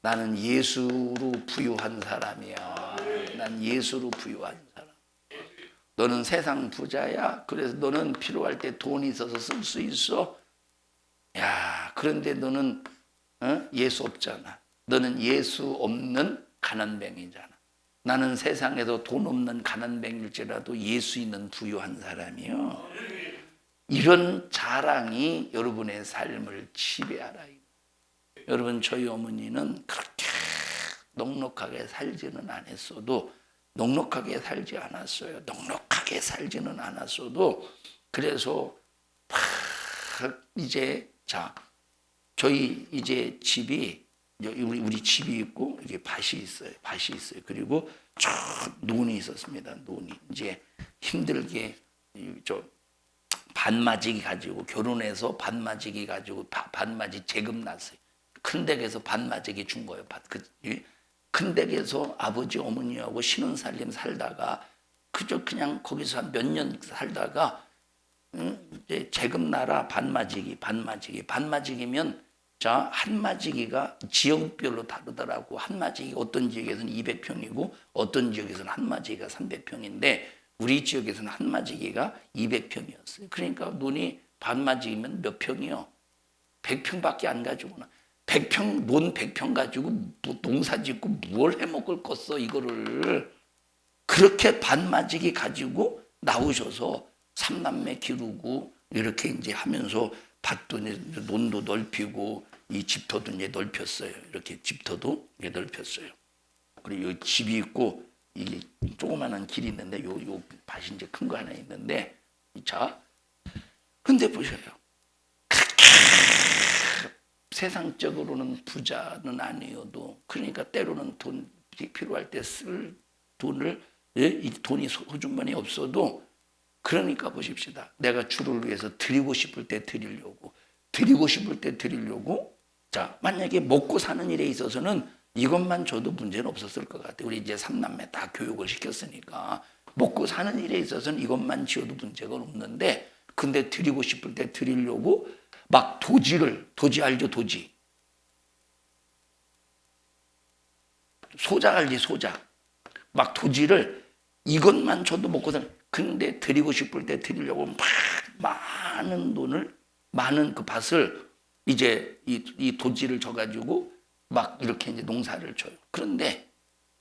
나는 예수로 부유한 사람이야. 난 예수로 부유한 사람. 너는 세상 부자야? 그래서 너는 필요할 때 돈이 있어서 쓸 수 있어? 야, 그런데 너는 예수 없잖아. 너는 예수 없는 가난뱅이잖아. 나는 세상에서 돈 없는 가난뱅일지라도 예수 있는 부유한 사람이요. 이런 자랑이 여러분의 삶을 지배하라. 여러분, 저희 어머니는 그렇게 넉넉하게 살지는 않았어도, 넉넉하게 살지 않았어요. 넉넉하게 살지는 않았어도, 그래서 이제 저희 이제 집이, 우리 집이 있고 이게 밭이 있어요. 그리고 저 논이 있었습니다. 논이 이제 힘들게 밭맞이기 가지고, 결혼해서 밭맞이기 가지고 밭맞이 재금 났어요. 큰 댁에서 밭맞이기 준 거예요. 큰 댁에서 아버지 어머니하고 신혼살림 살다가 그냥 거기서 한 몇 년 살다가 이제 재금 나라 밭맞이기면 한마지기가 지역별로 다르더라고. 한마지기 어떤 지역에서는 200평이고 어떤 지역에서는 한마지기가 300평인데 우리 지역에서는 한마지기가 200평이었어요. 그러니까 논이 반마지기면 몇 평이요? 100평밖에 안 가지고나. 100평, 논 100평 가지고 농사 짓고 뭘 해먹을 껐어, 이거를. 그렇게 반마지기 가지고 나오셔서 삼남매 기르고 이렇게 이제 하면서 밭도 논도 넓히고 이 집터도 이제 넓혔어요. 이렇게 집터도 이제 넓혔어요. 그리고 여기 집이 있고 이 조그마한 길이 있는데 요 밭이 이제 큰 거 하나 있는데, 근데 보셔요. 세상적으로는 부자는 아니어도, 그러니까 때로는 돈 필요할 때 쓸 돈을, 이 돈이 소주머니 없어도, 그러니까 보십시다. 내가 주를 위해서 드리고 싶을 때 드리려고, 만약에 먹고 사는 일에 있어서는 이것만 줘도 문제는 없었을 것 같아요. 우리 이제 삼남매 다 교육을 시켰으니까 먹고 사는 일에 있어서는 이것만 지어도 문제가 없는데, 근데 드리고 싶을 때 드리려고 막 도지 알죠? 도지. 소작 알지? 소작. 막 도지를 이것만 줘도 먹고 사는, 근데 드리고 싶을 때 드리려고 막 많은 돈을, 많은 그 밭을 이제 이 도지를 져가지고 막 이렇게 이제 농사를 쳐요. 그런데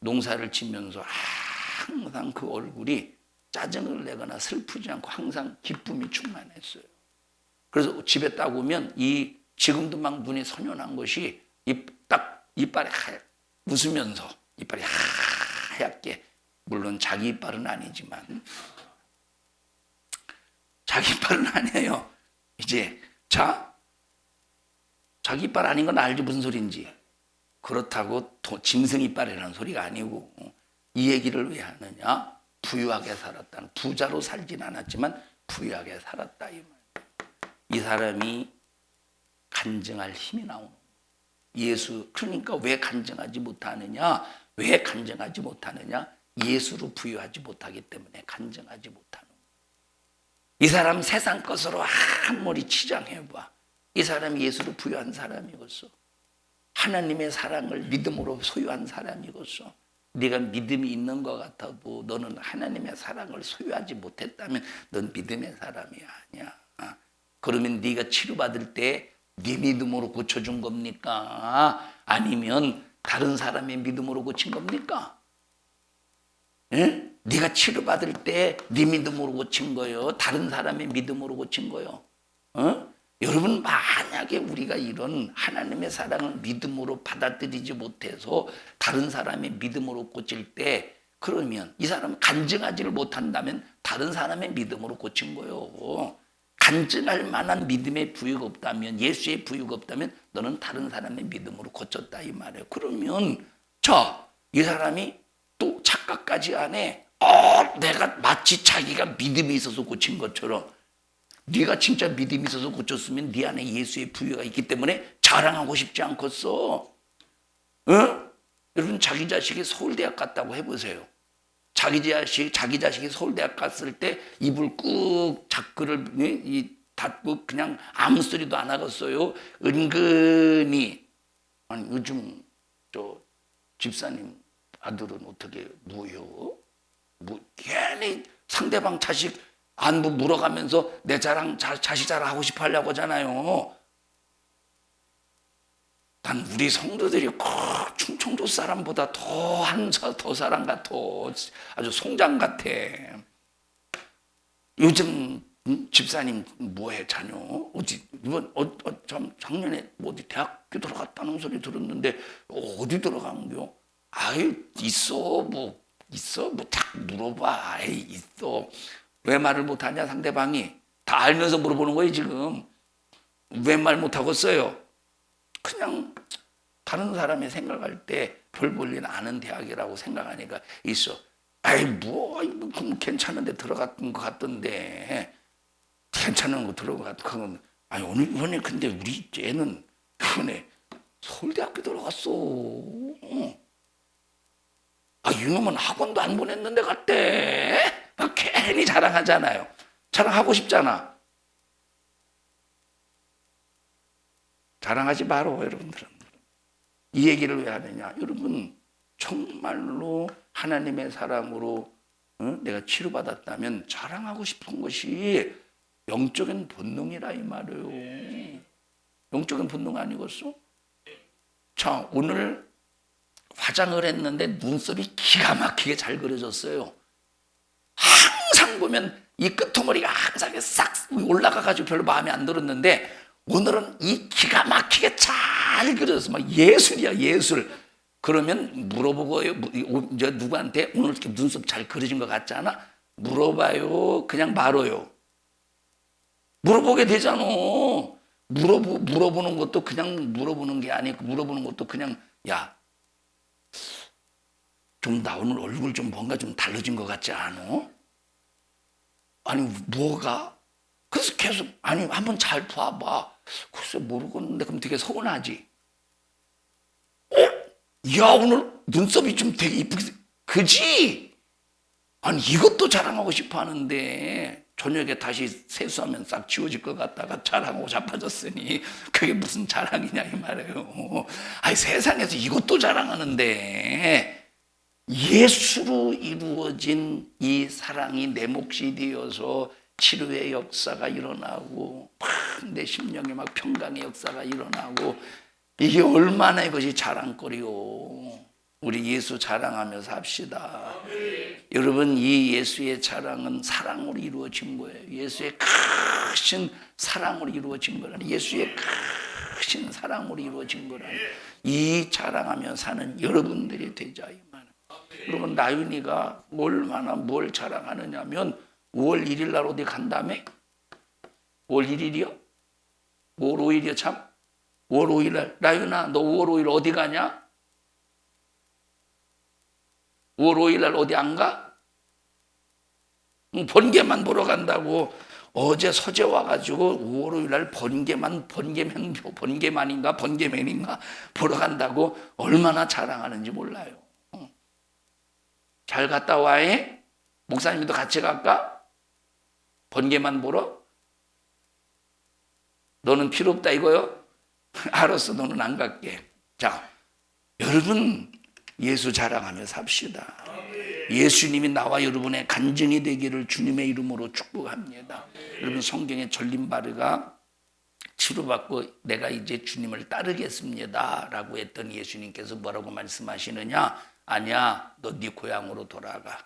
농사를 지면서 항상 그 얼굴이 짜증을 내거나 슬프지 않고 항상 기쁨이 충만했어요. 그래서 집에 딱 오면 지금도 막 눈이 선연한 것이 딱 이빨에 웃으면서 이빨이 하얗게, 물론 자기 이빨은 아니지만, 자기 이빨은 아니에요. 이제 자기 이빨 아닌 건 알지 무슨 소리인지. 그렇다고 짐승 이빨이라는 소리가 아니고, 이 얘기를 왜 하느냐? 부유하게 살았다는, 부자로 살진 않았지만 부유하게 살았다, 이 말. 이 사람이 간증할 힘이 나오는 예수. 그러니까 왜 간증하지 못하느냐? 예수로 부유하지 못하기 때문에 간증하지 못하는. 이 사람 세상 것으로 아무리 치장해봐, 이 사람이 예수로 부유한 사람이겠어. 하나님의 사랑을 믿음으로 소유한 사람이겠어. 네가 믿음이 있는 것 같아도 너는 하나님의 사랑을 소유하지 못했다면 넌 믿음의 사람이 아니야. 그러면 네가 치료받을 때 네 믿음으로 고쳐준 겁니까? 아니면 다른 사람의 믿음으로 고친 겁니까? 예? 네가 치료받을 때 네 믿음으로 고친 거요? 다른 사람의 믿음으로 고친 거요? 여러분, 만약에 우리가 이런 하나님의 사랑을 믿음으로 받아들이지 못해서 다른 사람의 믿음으로 고칠 때, 그러면 이 사람은 간증하지를 못한다면 다른 사람의 믿음으로 고친 거요. 간증할 만한 믿음의 부유가 없다면, 예수의 부유가 없다면 너는 다른 사람의 믿음으로 고쳤다, 이 말이에요. 그러면 이 사람이 또 착각까지 안 해. 내가 마치 자기가 믿음이 있어서 고친 것처럼. 네가 진짜 믿음이 있어서 고쳤으면 네 안에 예수의 부유가 있기 때문에 자랑하고 싶지 않겠어. 여러분, 자기 자식이 서울대학 갔다고 해보세요. 자기 자식이 서울대학 갔을 때 이불 꾹 자크를 닫고 그냥 아무 소리도 안 하겠어요. 은근히. 아니, 요즘 집사님 아들은 어떻게 뭐요? 괜히 상대방 자식 안부 물어가면서 내 자랑, 자식 자랑하고 싶어 하려고 하잖아요. 난 우리 성도들이 꼭 충청도 사람보다 더 사람 같아. 아주 송장 같아. 요즘 집사님 뭐해 자녀? 어디 이번 작년에 어디 대학교 들어갔다는 소리 들었는데 어디 들어간겨? 아유 있어 뭐 딱 물어봐. 아이 있어. 왜 말을 못하냐 상대방이 다 알면서 물어보는 거예요 지금. 왜 말 못하겠어요? 그냥 다른 사람이 생각할 때 별 볼 일 아는 대학이라고 생각하니까 있어. 아이 뭐 괜찮은데 들어갔던 것 같던데. 괜찮은 거 들어갔던 아니 오늘 이번에 근데 우리 애는 이번에 서울대학교 들어갔어. 아 이놈은 학원도 안 보냈는데 갔대. 막 괜히 자랑하잖아요. 자랑하고 싶잖아. 자랑하지 마라 여러분들은. 이 얘기를 왜 하느냐. 여러분 정말로 하나님의 사랑으로 내가 치료받았다면 자랑하고 싶은 것이 영적인 본능이라 이 말이에요. 영적인 본능 아니겠어? 자 오늘 화장을 했는데 눈썹이 기가 막히게 잘 그려졌어요. 항상 보면 이 끄트머리가 항상 싹 올라가가지고 별로 마음에 안 들었는데 오늘은 이 기가 막히게 잘 그려져서 막 예술이야 예술. 그러면 물어보고요. 이제 누구한테 오늘 이렇게 눈썹 잘 그려진 것 같지 않아? 물어봐요. 그냥 말아요. 물어보게 되잖아. 물어보는 것도 그냥 물어보는 게 아니고 물어보는 것도 그냥 야, 좀 나 오늘 얼굴 좀 뭔가 좀 달라진 것 같지 않아? 아니 뭐가? 그래서 계속 아니 한번 잘 봐봐. 글쎄 모르겠는데 그럼 되게 서운하지. 야 오늘 눈썹이 좀 되게 이쁘게 그지? 아니 이것도 자랑하고 싶어 하는데 저녁에 다시 세수하면 싹 지워질 것 같다가 자랑하고 자빠졌으니 그게 무슨 자랑이냐 이 말이에요. 아니 세상에서 이것도 자랑하는데 예수로 이루어진 이 사랑이 내 몫이 되어서 치료의 역사가 일어나고 내 심령에 막 평강의 역사가 일어나고 이게 얼마나 이것이 자랑거리요. 우리 예수 자랑하며 삽시다. 여러분 이 예수의 자랑은 사랑으로 이루어진 거예요. 예수의 크신 사랑으로 이루어진 거라니. 예수의 크신 사랑으로 이루어진 거라니. 이 자랑하며 사는 여러분들이 되자 이 말. 여러분 나윤이가 뭘 자랑하느냐면 5월 1일 날 어디 간다며? 5월 1일이요? 5월 5일이요 참? 5월 5일 날 나윤아 너 5월 5일 어디 가냐? 5월 5일 날 어디 안 가? 번개만 보러 간다고. 어제 서재 와가지고 5월 5일 날 번개만인가 보러 간다고 얼마나 자랑하는지 몰라요. 잘 갔다 와해? 목사님도 같이 갈까? 번개만 보러? 너는 필요 없다 이거요? 알았어 너는 안 갈게. 자 여러분 예수 자랑하며 삽시다. 예수님이 나와 여러분의 간증이 되기를 주님의 이름으로 축복합니다. 여러분 성경에 절림바르가 치료받고 내가 이제 주님을 따르겠습니다 라고 했던 예수님께서 뭐라고 말씀하시느냐? 아니야 너 네 고향으로 돌아가.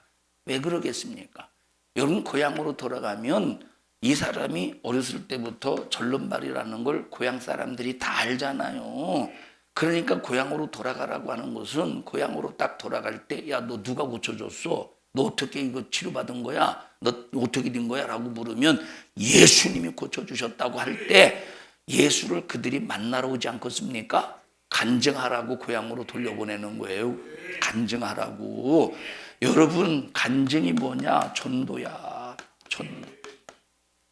왜 그러겠습니까? 여러분 고향으로 돌아가면 이 사람이 어렸을 때부터 절름발이라는 걸 고향 사람들이 다 알잖아요. 그러니까 고향으로 돌아가라고 하는 것은 고향으로 딱 돌아갈 때 야 너 누가 고쳐줬어? 너 어떻게 이거 치료받은 거야? 너 어떻게 된 거야? 라고 물으면 예수님이 고쳐주셨다고 할 때 예수를 그들이 만나러 오지 않겠습니까? 간증하라고 고향으로 돌려보내는 거예요. 간증하라고. 여러분 간증이 뭐냐? 전도야. 전도.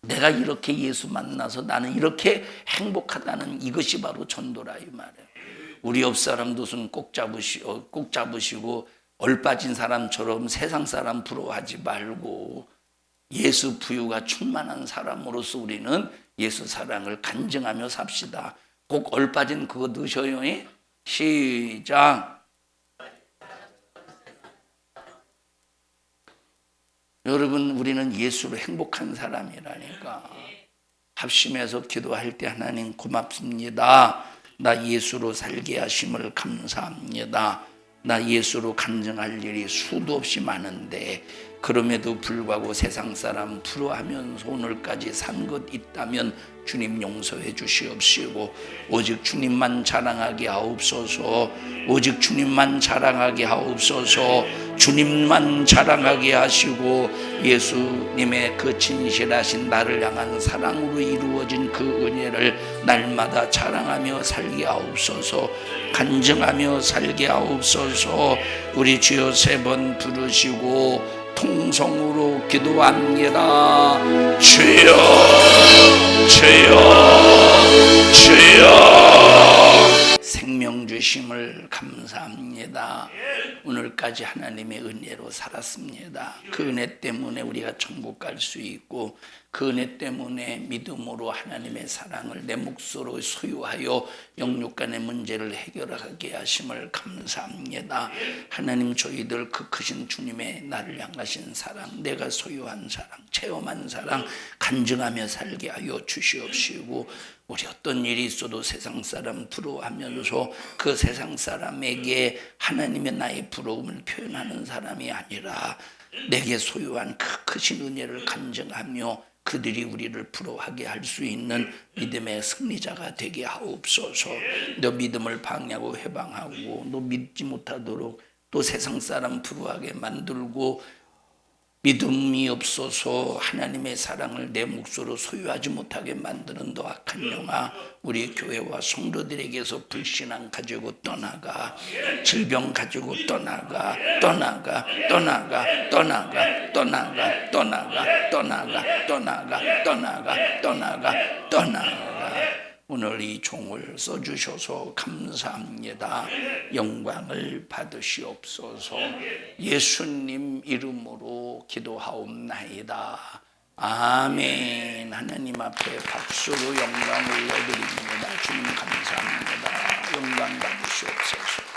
내가 이렇게 예수 만나서 나는 이렇게 행복하다는 이것이 바로 전도라 이 말이에요. 우리 옆 사람도 손 꼭 잡으시고 얼빠진 사람처럼 세상 사람 부러워하지 말고 예수 부유가 충만한 사람으로서 우리는 예수 사랑을 간증하며 삽시다. 꼭 얼빠진 그거 넣으셔요. 시작. 여러분 우리는 예수로 행복한 사람이라니까. 합심해서 기도할 때 하나님 고맙습니다. 나 예수로 살게 하심을 감사합니다. 나 예수로 간증할 일이 수도 없이 많은데 그럼에도 불구하고 세상 사람 부러워하면서 오늘까지 산 것 있다면 주님 용서해 주시옵시고 오직 주님만 자랑하게 하옵소서. 오직 주님만 자랑하게 하옵소서. 주님만 자랑하게 하시고 예수님의 그 진실하신 나를 향한 사랑으로 이루어진 그 은혜를 날마다 자랑하며 살게 하옵소서. 간증하며 살게 하옵소서. 우리 주여 3번 부르시고 통성으로 기도합니다. 주여, 주여, 주여. 생명 주심을 감사합니다. 오늘까지 하나님의 은혜로 살았습니다. 그 은혜 때문에 우리가 천국 갈 수 있고 그 은혜 때문에 믿음으로 하나님의 사랑을 내 몫으로 소유하여 영육간의 문제를 해결하게 하심을 감사합니다. 하나님, 저희들 그 크신 주님의 나를 향하신 사랑, 내가 소유한 사랑, 체험한 사랑 간증하며 살게 하여 주시옵시고 우리 어떤 일이 있어도 세상 사람 부러워하면서 그 세상 사람에게 하나님의 나의 부러움을 표현하는 사람이 아니라 내게 소유한 그 크신 은혜를 간증하며 그들이 우리를 부러워하게 할 수 있는 믿음의 승리자가 되게 하옵소서. 너 믿음을 방해하고 해방하고 너 믿지 못하도록 또 세상 사람 부러워하게 만들고 믿음이 없어서 하나님의 사랑을 내 몫으로 소유하지 못하게 만드는 너 악한 영아, 우리 교회와 성도들에게서 불신앙 가지고 떠나가, 질병 가지고 떠나가, 떠나가, 떠나가, 떠나가, 떠나가, 떠나가, 떠나가, 떠나가, 떠나가, 떠나가, 떠나가. 오늘 이 종을 써주셔서 감사합니다. 영광을 받으시옵소서. 예수님 이름으로 기도하옵나이다. 아멘. 하나님 앞에 박수로 영광 올려드립니다. 주님 감사합니다. 영광 받으시옵소서.